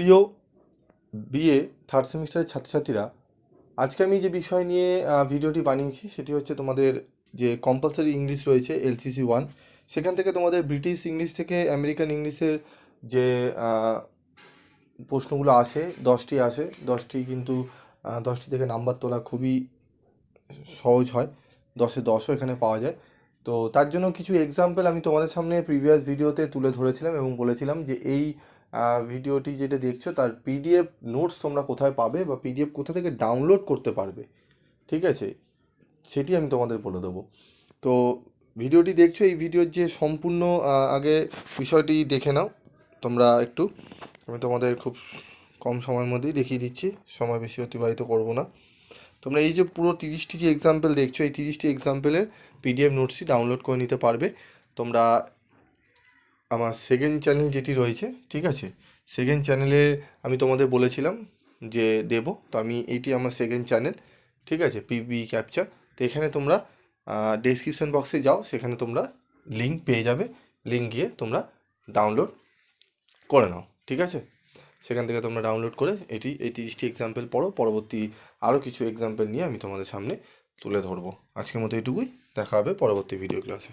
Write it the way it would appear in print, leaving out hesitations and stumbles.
প্রিয় BA third সেমিস্টারের ছাত্রছাত্রীরা, আজকে আমি যে বিষয় নিয়ে ভিডিওটি বানিয়েছি সেটি হচ্ছে তোমাদের যে কম্পালসারি ইংলিশ রয়েছে এলসিসি 1, সেখান থেকে তোমাদের ব্রিটিশ ইংলিশ থেকে আমেরিকান ইংলিশের যে প্রশ্নগুলো আসে 10টি আসে। 10টি কিন্তু 10টি থেকে নাম্বার তোলা খুবই সহজ হয়, 10-এ 10ও এখানে পাওয়া যায়। তো তার জন্য কিছু এক্সাম্পল আমি তোমাদের সামনে প্রিভিয়াস ভিডিওতে তুলে ধরেছিলাম এবং বলেছিলাম যে এই ভিডিওটি যেটা দেখছো তার পিডিএফ নোটস তোমরা কোথায় পাবে বা পিডিএফ কোথা থেকে ডাউনলোড করতে পারবে, ঠিক আছে, সেটি আমি তোমাদের বলে দেবো। তো ভিডিওটি দেখছো, এই ভিডিওর যে সম্পূর্ণ আগে বিষয়টি দেখে নাও তোমরা একটু। আমি তোমাদের খুব কম সময়ের মধ্যেই দেখিয়ে দিচ্ছি, সময় বেশি অতিবাহিত করব না। তোমরা এই যে পুরো 30টি যে এক্সাম্পল দেখছো, এই 30টি এক্সাম্পলের পিডিএফ নোটসটি ডাউনলোড করে নিতে পারবে তোমরা আমার সেকেন্ড চ্যানেল যেটি রয়েছে, ঠিক আছে, সেকেন্ড চ্যানেলে আমি তোমাদের বলেছিলাম যে দেব। তো আমি এইটি আমার সেকেন্ড চ্যানেল, ঠিক আছে, পিবি ক্যাপচার। তো এখানে তোমরা ডেসক্রিপশন বক্সে যাও, সেখানে তোমরা লিঙ্ক পেয়ে যাবে, লিঙ্ক গিয়ে তোমরা ডাউনলোড করে নাও, ঠিক আছে। সেখান থেকে তোমরা ডাউনলোড করে এই 30টি এক্সাম্পল পড়ো। পরবর্তী আরও কিছু এক্সাম্পল নিয়ে আমি তোমাদের সামনে তুলে ধরবো। আজকের মতো এটুকুই, দেখা হবে পরবর্তী ভিডিও ক্লাসে।